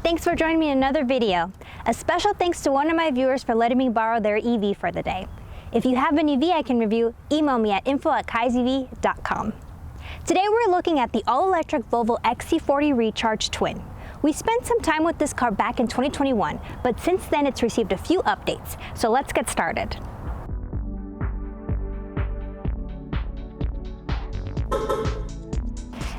Thanks for joining me in another video. A special thanks to one of my viewers for letting me borrow their EV for the day. If you have an EV I can review, email me at info@kaisev.com. Today we're looking at the all-electric Volvo XC40 Recharge Twin. We spent some time with this car back in 2021, but since then it's received a few updates, so let's get started.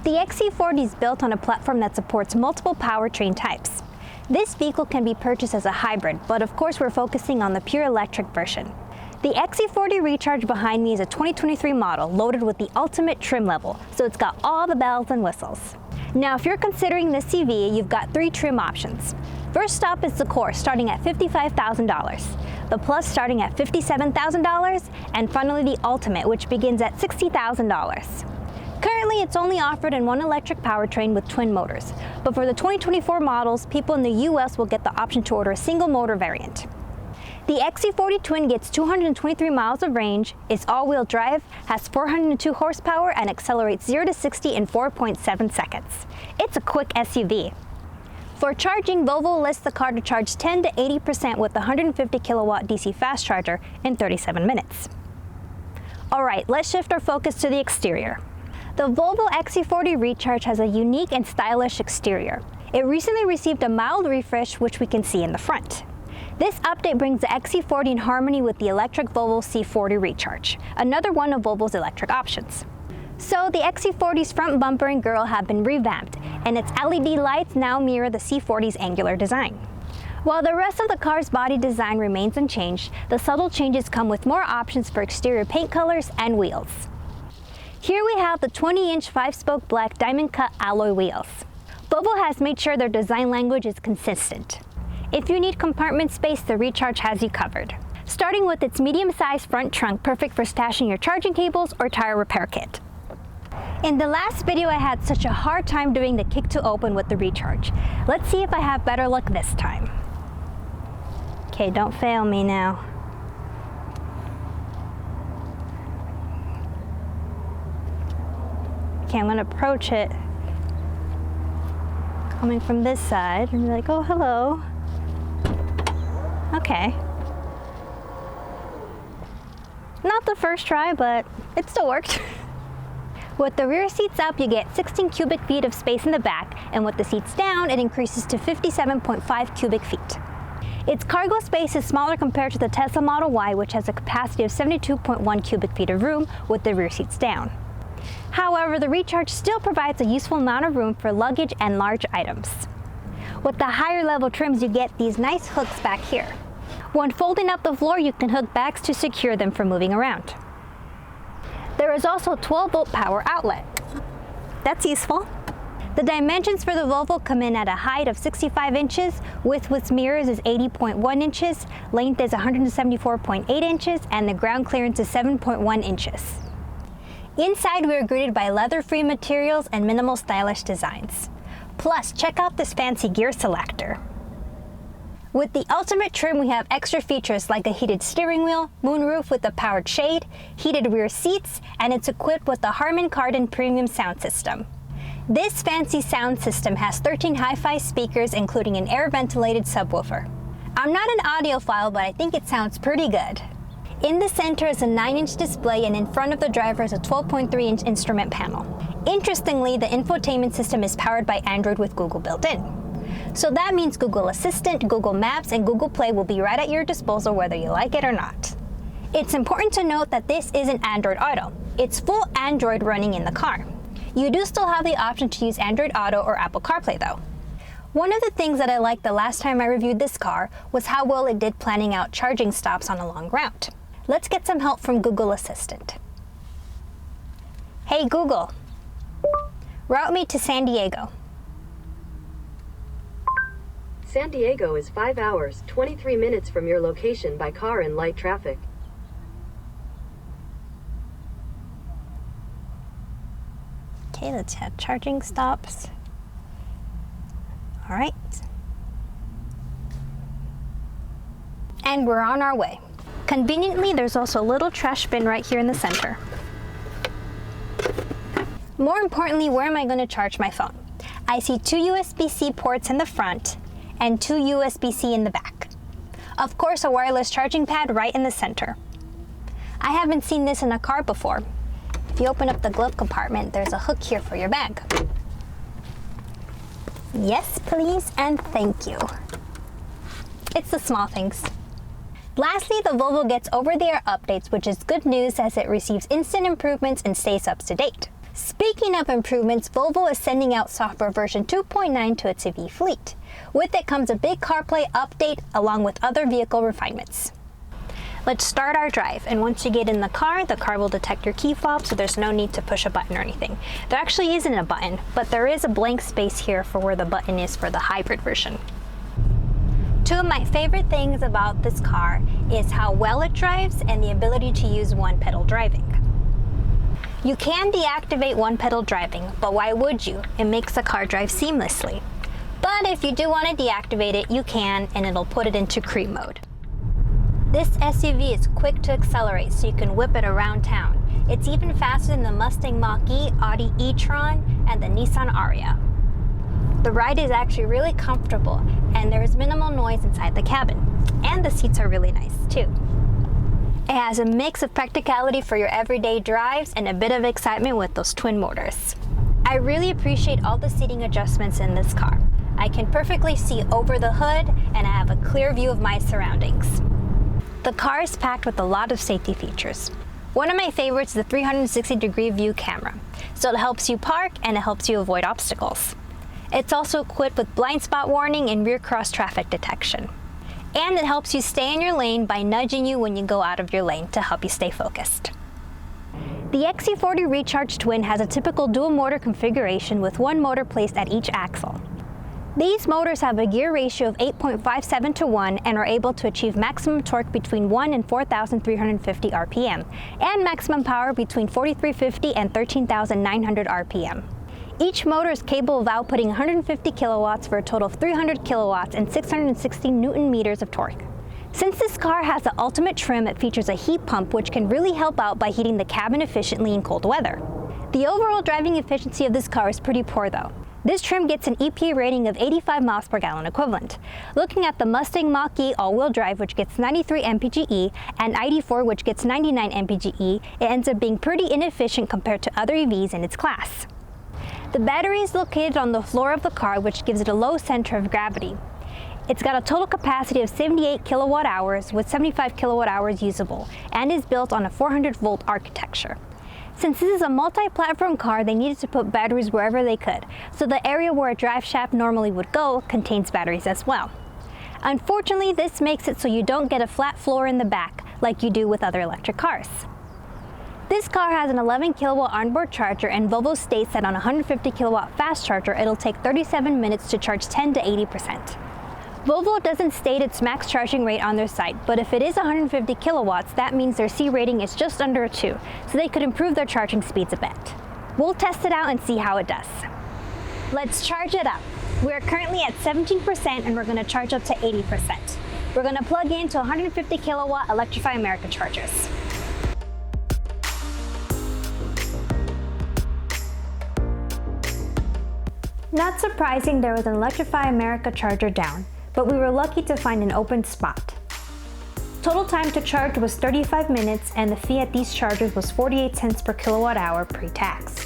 The XC40 is built on a platform that supports multiple powertrain types. This vehicle can be purchased as a hybrid, but of course we're focusing on the pure electric version. The XC40 Recharge behind me is a 2023 model loaded with the ultimate trim level, so it's got all the bells and whistles. Now if you're considering this EV, you've got 3 trim options. First up is the Core, starting at $55,000. The Plus starting at $57,000, and finally the Ultimate, which begins at $60,000. Currently, it's only offered in one electric powertrain with twin motors, but for the 2024 models, people in the US will get the option to order a single motor variant. The XC40 Twin gets 223 miles of range, is all-wheel drive, has 402 horsepower, and accelerates 0 to 60 in 4.7 seconds. It's a quick SUV. For charging, Volvo lists the car to charge 10 to 80% with the 150 kilowatt DC fast charger in 37 minutes. All right, let's shift our focus to the exterior. The Volvo XC40 Recharge has a unique and stylish exterior. It recently received a mild refresh, which we can see in the front. This update brings the XC40 in harmony with the electric Volvo C40 Recharge, another one of Volvo's electric options. So the XC40's front bumper and grille have been revamped, and its LED lights now mirror the C40's angular design. While the rest of the car's body design remains unchanged, the subtle changes come with more options for exterior paint colors and wheels. Here we have the 20-inch 5-spoke black diamond-cut alloy wheels. Volvo has made sure their design language is consistent. If you need compartment space, the Recharge has you covered. Starting with its medium-sized front trunk, perfect for stashing your charging cables or tire repair kit. In the last video, I had such a hard time doing the kick to open with the Recharge. Let's see if I have better luck this time. Okay, don't fail me now. Okay, I'm gonna approach it coming from this side and be like, oh, hello. Okay. Not the first try, but it still worked. With the rear seats up, you get 16 cubic feet of space in the back, and with the seats down, it increases to 57.5 cubic feet. Its cargo space is smaller compared to the Tesla Model Y, which has a capacity of 72.1 cubic feet of room with the rear seats down. However, the Recharge still provides a useful amount of room for luggage and large items. With the higher level trims, you get these nice hooks back here. When folding up the floor, you can hook bags to secure them for moving around. There is also a 12-volt power outlet. That's useful. The dimensions for the Volvo come in at a height of 65 inches, width with mirrors is 80.1 inches, length is 174.8 inches, and the ground clearance is 7.1 inches. Inside, we are greeted by leather-free materials and minimal stylish designs. Plus, check out this fancy gear selector. With the ultimate trim, we have extra features like a heated steering wheel, moonroof with a powered shade, heated rear seats, and it's equipped with the Harman Kardon premium sound system. This fancy sound system has 13 hi-fi speakers, including an air-ventilated subwoofer. I'm not an audiophile, but I think it sounds pretty good. In the center is a 9-inch display, and in front of the driver is a 12.3-inch instrument panel. Interestingly, the infotainment system is powered by Android with Google built in. So that means Google Assistant, Google Maps, and Google Play will be right at your disposal whether you like it or not. It's important to note that this isn't Android Auto. It's full Android running in the car. You do still have the option to use Android Auto or Apple CarPlay though. One of the things that I liked the last time I reviewed this car was how well it did planning out charging stops on a long route. Let's get some help from Google Assistant. Hey Google, route me to San Diego. San Diego is 5 hours, 23 minutes from your location by car and light traffic. Okay, let's have charging stops. All right. And we're on our way. Conveniently, there's also a little trash bin right here in the center. More importantly, where am I going to charge my phone? I see 2 USB-C ports in the front and 2 USB-C in the back. Of course, a wireless charging pad right in the center. I haven't seen this in a car before. If you open up the glove compartment, there's a hook here for your bag. Yes, please, and thank you. It's the small things. Lastly, the Volvo gets over-the-air updates, which is good news as it receives instant improvements and stays up to date. Speaking of improvements, Volvo is sending out software version 2.9 to its EV fleet. With it comes a big CarPlay update along with other vehicle refinements. Let's start our drive, and once you get in the car will detect your key fob, so there's no need to push a button or anything. There actually isn't a button, but there is a blank space here for where the button is for the hybrid version. Two of my favorite things about this car is how well it drives and the ability to use one-pedal driving. You can deactivate one-pedal driving, but why would you? It makes the car drive seamlessly. But if you do want to deactivate it, you can, and it'll put it into cruise mode. This SUV is quick to accelerate, so you can whip it around town. It's even faster than the Mustang Mach-E, Audi e-tron, and the Nissan Ariya. The ride is actually really comfortable, and there is minimal noise inside the cabin. And the seats are really nice, too. It has a mix of practicality for your everyday drives and a bit of excitement with those twin motors. I really appreciate all the seating adjustments in this car. I can perfectly see over the hood, and I have a clear view of my surroundings. The car is packed with a lot of safety features. One of my favorites is the 360-degree view camera. So it helps you park and it helps you avoid obstacles. It's also equipped with blind spot warning and rear cross traffic detection. And it helps you stay in your lane by nudging you when you go out of your lane to help you stay focused. The XC40 Recharge Twin has a typical dual motor configuration with one motor placed at each axle. These motors have a gear ratio of 8.57 to 1 and are able to achieve maximum torque between 1 and 4,350 RPM and maximum power between 4,350 and 13,900 RPM. Each motor is capable of outputting 150 kilowatts for a total of 300 kilowatts and 660 Newton meters of torque. Since this car has the ultimate trim, it features a heat pump which can really help out by heating the cabin efficiently in cold weather. The overall driving efficiency of this car is pretty poor though. This trim gets an EPA rating of 85 miles per gallon equivalent. Looking at the Mustang Mach-E all-wheel drive, which gets 93 mpge, and ID4, which gets 99 mpge, it ends up being pretty inefficient compared to other EVs in its class. The battery is located on the floor of the car, which gives it a low center of gravity. It's got a total capacity of 78 kilowatt hours with 75 kilowatt hours usable, and is built on a 400-volt architecture. Since this is a multi-platform car, they needed to put batteries wherever they could, so the area where a drive shaft normally would go contains batteries as well. Unfortunately, this makes it so you don't get a flat floor in the back like you do with other electric cars. This car has an 11 kilowatt onboard charger, and Volvo states that on a 150 kilowatt fast charger, it'll take 37 minutes to charge 10 to 80%. Volvo doesn't state its max charging rate on their site, but if it is 150 kilowatts, that means their C rating is just under a 2, so they could improve their charging speeds a bit. We'll test it out and see how it does. Let's charge it up. We're currently at 17% and we're going to charge up to 80%. We're going to plug into 150 kilowatt Electrifying America chargers. Not surprising, there was an Electrify America charger down, but we were lucky to find an open spot. Total time to charge was 35 minutes, and the fee at these chargers was 48 cents per kilowatt hour pre-tax.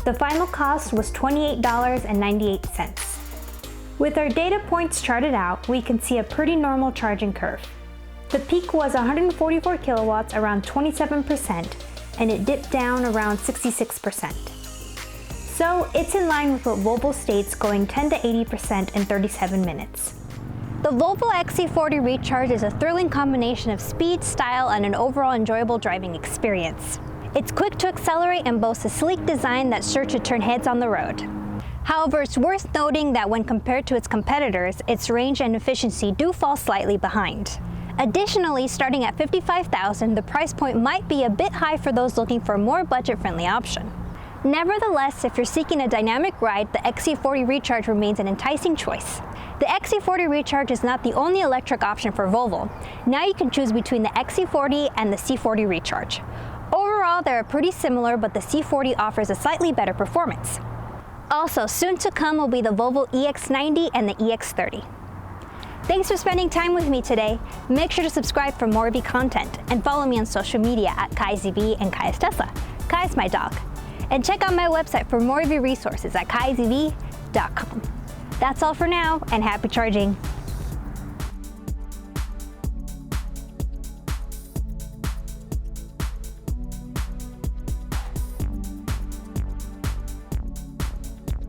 The final cost was $28.98. With our data points charted out, we can see a pretty normal charging curve. The peak was 144 kilowatts, around 27%, and it dipped down around 66%. So it's in line with what Volvo states, going 10 to 80% in 37 minutes. The Volvo XC40 Recharge is a thrilling combination of speed, style, and an overall enjoyable driving experience. It's quick to accelerate and boasts a sleek design that's sure to turn heads on the road. However, it's worth noting that when compared to its competitors, its range and efficiency do fall slightly behind. Additionally, starting at $55,000, the price point might be a bit high for those looking for a more budget-friendly option. Nevertheless, if you're seeking a dynamic ride, the XC40 Recharge remains an enticing choice. The XC40 Recharge is not the only electric option for Volvo. Now you can choose between the XC40 and the C40 Recharge. Overall, they're pretty similar, but the C40 offers a slightly better performance. Also, soon to come will be the Volvo EX90 and the EX30. Thanks for spending time with me today. Make sure to subscribe for more EV content and follow me on social media at KaiZV and Kai's Tesla. Kai's my dog. And check out my website for more EV resources at kaizv.com. That's all for now, and happy charging.